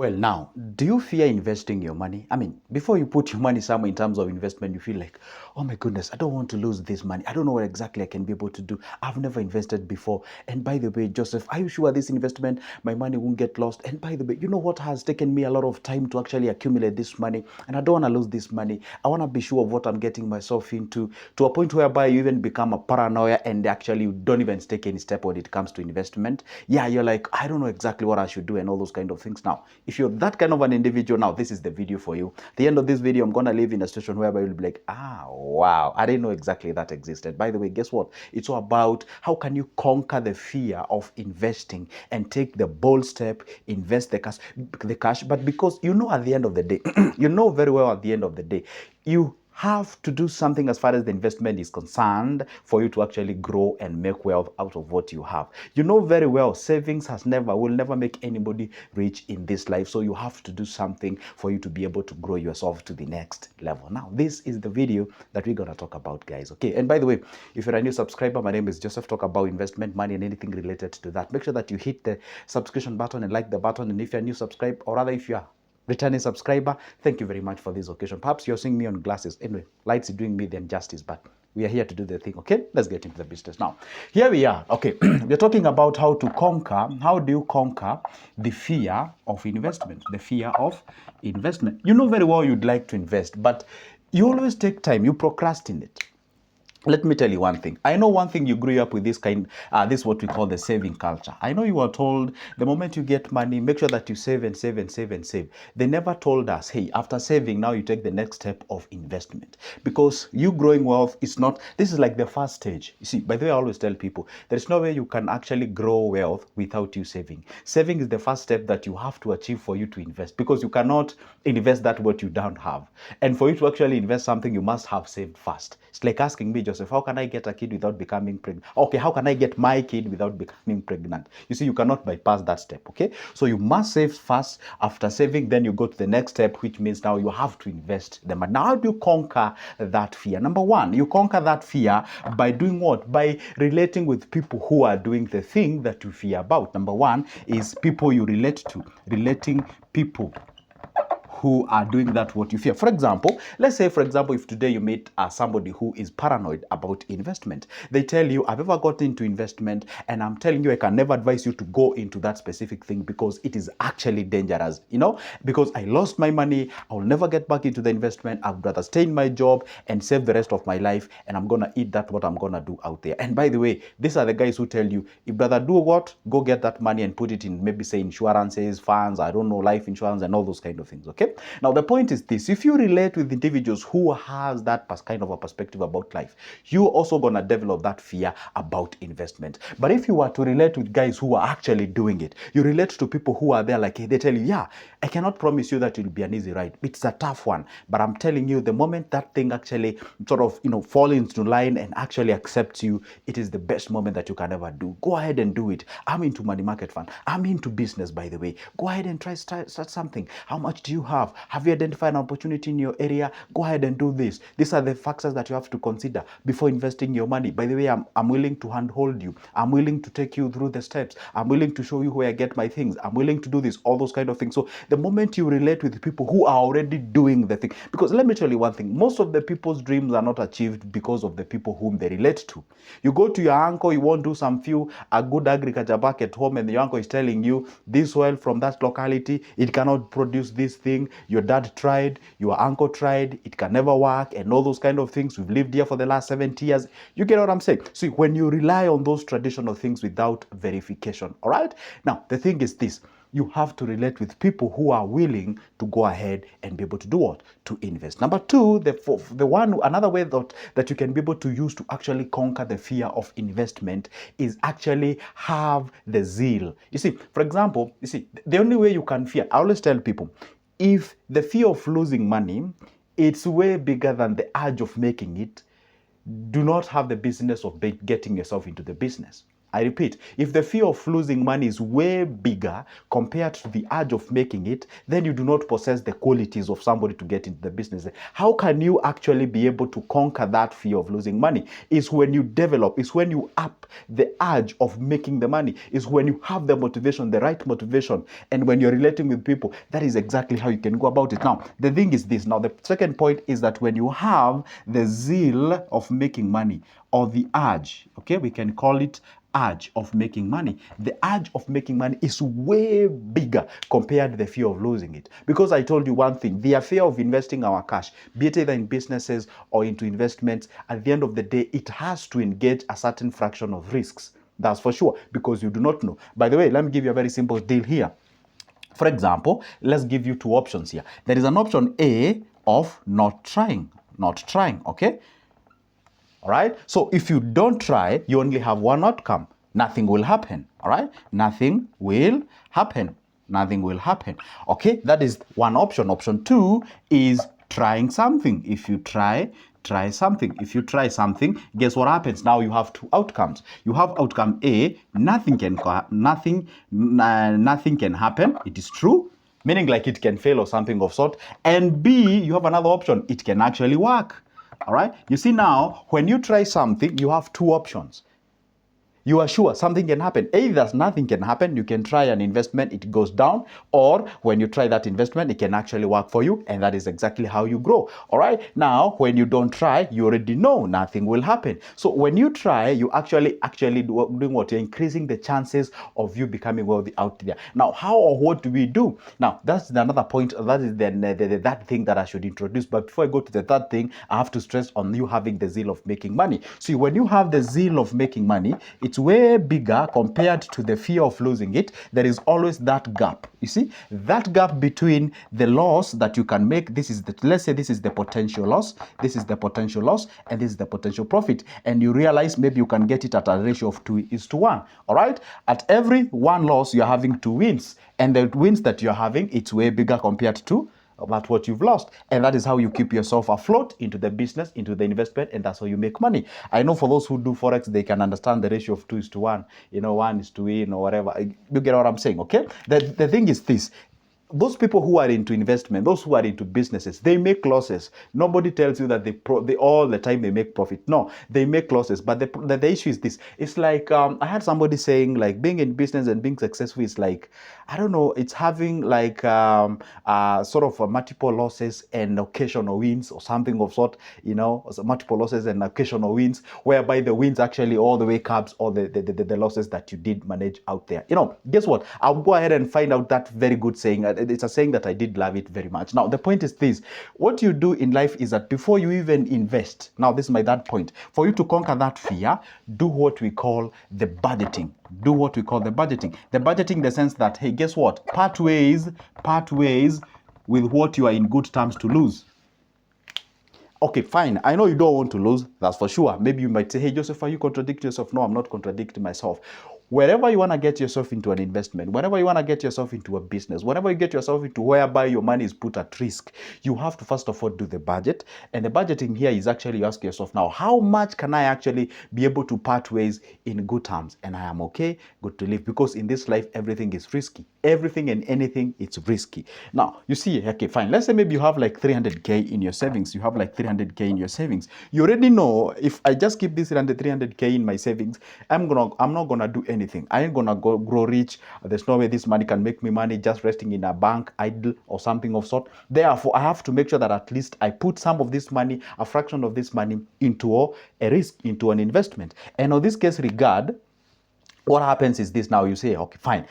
Well, now, do you fear investing your money? I mean, before you put your money somewhere in terms of investment, you feel like, oh my goodness, I don't want to lose this money. I don't know what exactly I can be able to do. I've never invested before. And by the way, Joseph, are you sure this investment, my money won't get lost? And by the way, you know what has taken me a lot of time to actually accumulate this money? And I don't want to lose this money. I want to be sure of what I'm getting myself into, to a point whereby you even become a paranoia and actually you don't even take any step when it comes to investment. Yeah, you're like, I don't know exactly what I should do and all those kind of things. Now, if you're that kind of an individual, now this is the video for you. At the end of this video, I'm going to live in a situation whereby you'll be like, wow, I didn't know exactly that existed. By the way, guess what? It's all about how can you conquer the fear of investing and take the bold step, invest the cash. But because you know at the end of the day, you know very well at the end of the day, you have to do something as far as the investment is concerned for you to actually grow and make wealth out of what you have. You know very well savings will never make anybody rich in this life. So you have to do something for you to be able to grow yourself to the next level. Now, this is the video that we're going to talk about, guys. Okay. And by the way, if you're a new subscriber, my name is Joseph. Talk about investment, money, and anything related to that. Make sure that you hit the subscription button and like the button. And if you're a new subscriber, or rather if you're returning subscriber, thank you very much for this occasion. Perhaps you're seeing me on glasses. Anyway, lights is doing me them justice, but we are here to do the thing. Okay, let's get into the business now. Here we are. Okay, we're talking about how do you conquer the fear of investment, the fear of investment. You know very well you'd like to invest, but you always take time, you procrastinate. Let me tell you one thing. I know one thing, you grew up with this this what we call the saving culture. I know you were told the moment you get money, make sure that you save and save and save and save. They never told us, hey, after saving, now you take the next step of investment. Because you growing wealth is not, this is like the first stage. You see, by the way, I always tell people, there's no way you can actually grow wealth without you saving. Saving is the first step that you have to achieve for you to invest, because you cannot invest that what you don't have. And for you to actually invest something, you must have saved first. It's like asking me, Joseph, how can I get a kid without becoming pregnant? Okay, how can I get my kid without becoming pregnant? You see, you cannot bypass that step, okay? So you must save first. After saving, then you go to the next step, which means now you have to invest the money. Now, how do you conquer that fear? Number one, you conquer that fear by doing what? By relating with people who are doing the thing that you fear about. Number one is people you relate to, relating people who are doing that what you fear. For example, let's say, for example, if today you meet somebody who is paranoid about investment, they tell you, I've ever got into investment and I'm telling you, I can never advise you to go into that specific thing because it is actually dangerous, you know, because I lost my money, I'll never get back into the investment. I'd rather stay in my job and save the rest of my life, and I'm going to eat that what I'm going to do out there. And by the way, these are the guys who tell you, if brother do what, go get that money and put it in maybe say insurances, funds, I don't know, life insurance and all those kind of things, okay? Now, the point is this: if you relate with individuals who has that kind of a perspective about life, you're also going to develop that fear about investment. But if you were to relate with guys who are actually doing it, you relate to people who are there, like they tell you, yeah, I cannot promise you that it will be an easy ride. It's a tough one. But I'm telling you, the moment that thing actually sort of, fall into line and actually accepts you, it is the best moment that you can ever do. Go ahead and do it. I'm into money market fund. I'm into business, by the way. Go ahead and start something. How much do you have? Have you identified an opportunity in your area? Go ahead and do this. These are the factors that you have to consider before investing your money. By the way, I'm willing to handhold you. I'm willing to take you through the steps. I'm willing to show you where I get my things. I'm willing to do this, all those kind of things. So the moment you relate with people who are already doing the thing, because let me tell you one thing, most of the people's dreams are not achieved because of the people whom they relate to. You go to your uncle, you want to do a good agriculture back at home, and your uncle is telling you this soil from that locality, it cannot produce this thing. Your dad tried, your uncle tried, it can never work, and all those kind of things. We've lived here for the last 70 years. You get what I'm saying? See, when you rely on those traditional things without verification, all right? Now, the thing is this: you have to relate with people who are willing to go ahead and be able to do what? To invest. Number two, another way that you can be able to use to actually conquer the fear of investment is actually have the zeal. You see, for example, the only way you can fear, I always tell people, if the fear of losing money, it's way bigger than the urge of making it, do not have the business of getting yourself into the business. I repeat, if the fear of losing money is way bigger compared to the urge of making it, then you do not possess the qualities of somebody to get into the business. How can you actually be able to conquer that fear of losing money? It's when you develop, it's when you up the urge of making the money, it's when you have the motivation, the right motivation, and when you're relating with people, that is exactly how you can go about it. Now, the thing is this. Now, the second point is that when you have the zeal of making money, or the urge, okay, we can call it urge of making money. The urge of making money is way bigger compared to the fear of losing it. Because I told you one thing, the fear of investing our cash, be it either in businesses or into investments, at the end of the day, it has to engage a certain fraction of risks. That's for sure, because you do not know. By the way, let me give you a very simple deal here. For example, let's give you two options here. There is an option A of not trying, okay? All right. So if you don't try, you only have one outcome. Nothing will happen. All right. Nothing will happen. Nothing will happen. Okay. That is one option. Option two is trying something. If you try something. If you try something, guess what happens? Now you have two outcomes. You have outcome A, nothing can happen. It is true. Meaning like it can fail or something of sort. And B, you have another option. It can actually work. All right. You see now, when you try something, you have two options. You are sure something can happen. Either nothing can happen, you can try an investment, it goes down, or when you try that investment, it can actually work for you, and that is exactly how you grow. All right. Now, when you don't try, you already know nothing will happen. So when you try, you actually doing what? You're increasing the chances of you becoming wealthy out there. Now, how or what do we do? Now, that's another point. That is that thing that I should introduce. But before I go to the third thing, I have to stress on you having the zeal of making money. See, when you have the zeal of making money, it's way bigger compared to the fear of losing it. There is always that gap. You see, that gap between the loss that you can make. Let's say this is the potential loss. This is the potential loss, and this is the potential profit. And you realize maybe you can get it at a ratio of 2:1. All right. At every one loss, you're having two wins, and the wins that you're having, it's way bigger compared to about what you've lost. And that is how you keep yourself afloat into the business, into the investment, and that's how you make money. I know for those who do Forex, they can understand the ratio of 2:1, 1:1 or whatever. You get what I'm saying, okay? The thing is this. Those people who are into investment, those who are into businesses, they make losses. Nobody tells you that they all the time they make profit. No, they make losses. But the issue is this. It's like, I had somebody saying, like, being in business and being successful is like, I don't know, it's having like sort of multiple losses and occasional wins or something of sort, multiple losses and occasional wins, whereby the wins actually all the way covers all the losses that you did manage out there. Guess what? I'll go ahead and find out that very good saying. It's a saying that I did love it very much. Now, the point is this. What you do in life is that before you even invest, now this is my third point, for you to conquer that fear, do what we call the budgeting. Do what we call the budgeting. The budgeting in the sense that, hey, guess what? Part ways with what you are in good terms to lose. Okay, fine. I know you don't want to lose, that's for sure. Maybe you might say, hey, Joseph, are you contradicting yourself? No, I'm not contradicting myself. Wherever you want to get yourself into an investment, whenever you want to get yourself into a business, whenever you get yourself into whereby your money is put at risk, you have to first of all do the budget. And the budgeting here is actually you ask yourself now, how much can I actually be able to part ways in good terms? And I am okay, good to live, because in this life, everything is risky. Everything and anything, it's risky. Now, you see, okay, fine. Let's say maybe you have like 300K in your savings. You have like 300K in your savings. You already know if I just keep this 300K in my savings, I'm not gonna do anything. I ain't gonna grow rich. There's no way this money can make me money just resting in a bank idle or something of sort. Therefore, I have to make sure that at least I put some of this money, a fraction of this money, into a risk, into an investment. And on this case regard, what happens is this. Now you say, okay, fine.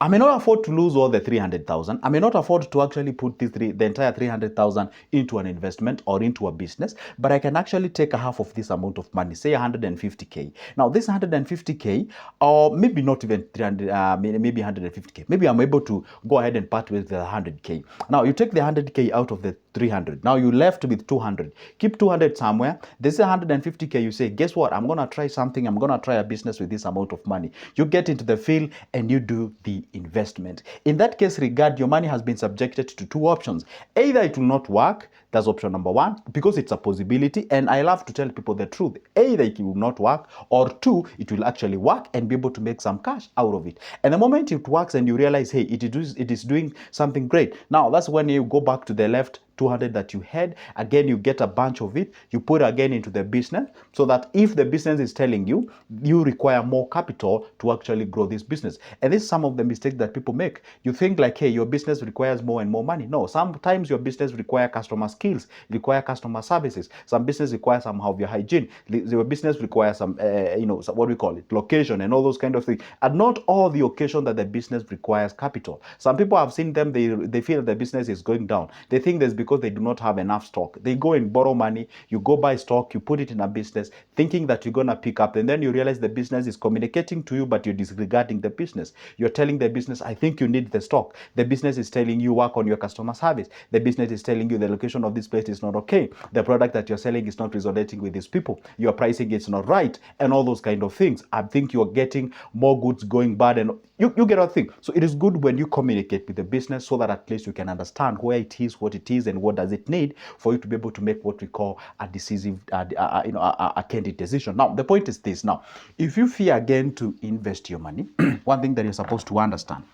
I may not afford to lose all the 300,000. I may not afford to actually put the entire 300,000 into an investment or into a business, but I can actually take a half of this amount of money, say 150K. Now, this 150K, or maybe not even 300, maybe 150K. Maybe I'm able to go ahead and part with the 100K. Now, you take the 100K out of the 300. Now, you left with 200. Keep 200 somewhere. This is 150K. You say, guess what? I'm going to try something. I'm going to try a business with this amount of money. You get into the field and you do the risky investment. In that case regard, your money has been subjected to two options. Either it will not work, that's option number one, because it's a possibility, and I love to tell people the truth. Either it will not work, or two, it will actually work and be able to make some cash out of it. And the moment it works and you realize, hey, it is doing something great, now that's when you go back to the left 200 that you had, again you get a bunch of it, you put again into the business, so that if the business is telling you you require more capital to actually grow this business. And this is some of the mistakes that people make. You think like, hey, your business requires more and more money. No, sometimes your business require customer skills, require customer services. Some business require somehow of your hygiene. Your business requires some what we call it, location and all those kind of things. And not all the occasion that the business requires capital. Some people have seen them, they feel the business is going down. They think there's because they do not have enough stock. They go and borrow money, you go buy stock, you put it in a business, thinking that you're going to pick up, and then you realize the business is communicating to you, but you're disregarding the business. You're telling the business, I think you need the stock. The business is telling you work on your customer service. The business is telling you the location of this place is not okay. The product that you're selling is not resonating with these people. Your pricing is not right, and all those kind of things. I think you're getting more goods going bad, and you get a thing. So it is good when you communicate with the business, so that at least you can understand where it is, what it is, and what does it need for you to be able to make what we call a decisive, a candid decision. Now, the point is this. Now, if you fear again to invest your money, one thing that you're supposed to understand,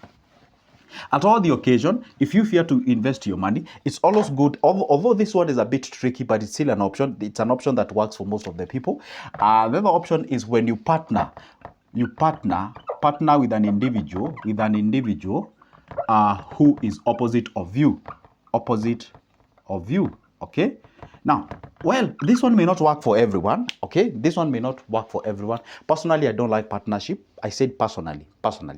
at all the occasion, if you fear to invest your money, it's always good, although this one is a bit tricky, but it's still an option. It's an option that works for most of the people. The other option is when you partner with an individual, who is opposite of you. Okay, now, well, this one may not work for everyone. Okay, this one may not work for everyone. Personally, I don't like partnership. I said personally,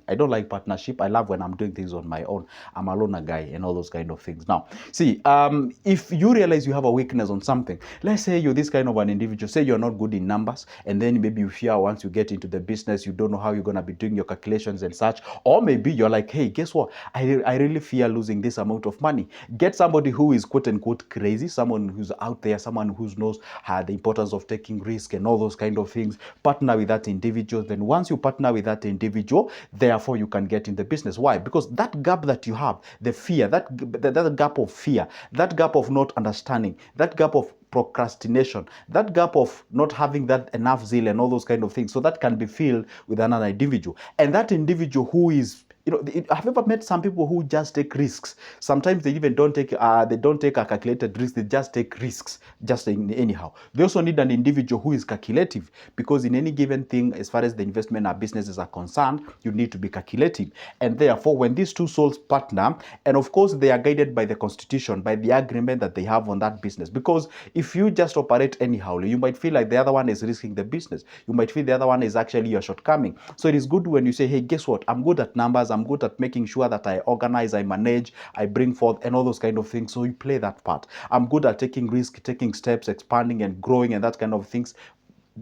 I don't like partnership. I love when I'm doing things on my own. I'm a loner guy and all those kind of things. Now, see, if you realize you have a weakness on something, let's say you're this kind of an individual, say you're not good in numbers, and then maybe you fear once you get into the business, you don't know how you're going to be doing your calculations and such, or maybe you're like, hey, guess what? I really fear losing this amount of money. Get somebody who is quote unquote crazy, someone who's out there, someone who knows the importance of taking risk and all those kind of things. Partner with that individual. Then once you partner with that individual, therefore you can get in the business. Why? Because that gap that you have, the fear, that gap of fear, that gap of not understanding, that gap of procrastination, that gap of not having that enough zeal and all those kind of things, so that can be filled with another individual. And that individual who is, have you ever met some people who just take risks? Sometimes they even don't take a calculated risk. They just take risks, just anyhow. They also need an individual who is calculative, because in any given thing, as far as the investment or businesses are concerned, you need to be calculative. And therefore, when these two souls partner, and of course they are guided by the constitution, by the agreement that they have on that business, because if you just operate anyhow, you might feel like the other one is risking the business. You might feel the other one is actually your shortcoming. So it is good when you say, hey, guess what? I'm good at numbers. I'm good at making sure that I organize, I manage, I bring forth, and all those kind of things. So you play that part. I'm good at taking risk, taking steps, expanding and growing, and that kind of things.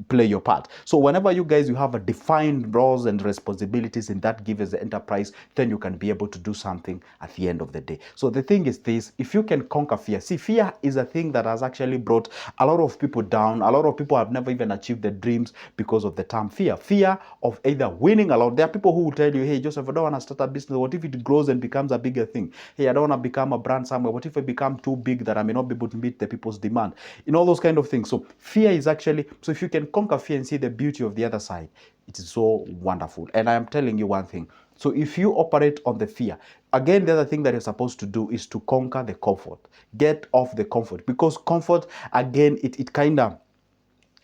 Play your part. So whenever you have a defined roles and responsibilities in that given enterprise, then you can be able to do something at the end of the day. So the thing is this: if you can conquer fear, see, fear is a thing that has actually brought a lot of people down. A lot of people have never even achieved their dreams because of the term fear. Fear of either winning a lot. There are people who will tell you, hey, Joseph, I don't want to start a business. What if it grows and becomes a bigger thing? Hey, I don't want to become a brand somewhere. What if I become too big that I may not be able to meet the people's demand? All those kind of things. So fear is actually, so if you can conquer fear and see the beauty of the other side, it is so wonderful. And I am telling you one thing: so if you operate on the fear, again, the other thing that you're supposed to do is to conquer the comfort. Get off the comfort, because comfort, again, it kind of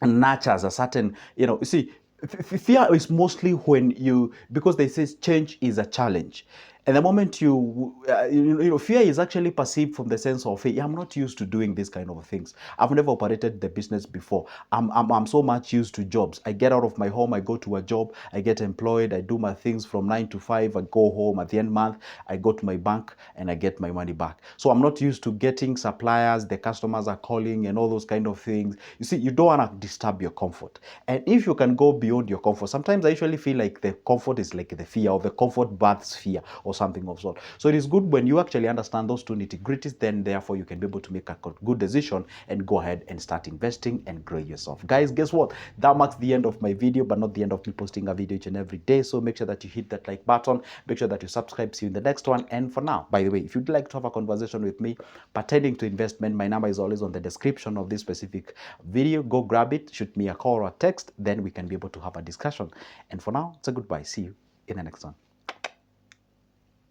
nurtures a certain, you see, fear is mostly when because they say change is a challenge. And the moment fear is actually perceived from the sense of, hey, I'm not used to doing these kind of things. I've never operated the business before. I'm so much used to jobs. I get out of my home, I go to a job, I get employed, I do my things from 9 to 5, I go home at the end of the month, I go to my bank and I get my money back. So I'm not used to getting suppliers, the customers are calling and all those kind of things. You see, you don't want to disturb your comfort. And if you can go beyond your comfort, sometimes I usually feel like the comfort is like the fear, or the comfort births fear, or something of sort. So it is good when you actually understand those two nitty-gritties, then therefore you can be able to make a good decision and go ahead and start investing and grow yourself. Guys, guess what? That marks the end of my video, but not the end of me posting a video each and every day. So make sure that you hit that like button, make sure that you subscribe. See you in the next one. And for now, by the way, if you'd like to have a conversation with me pertaining to investment, my number is always on the description of this specific video. Go grab it, shoot me a call or a text, then we can be able to have a discussion. And for now, it's a goodbye. See you in the next one.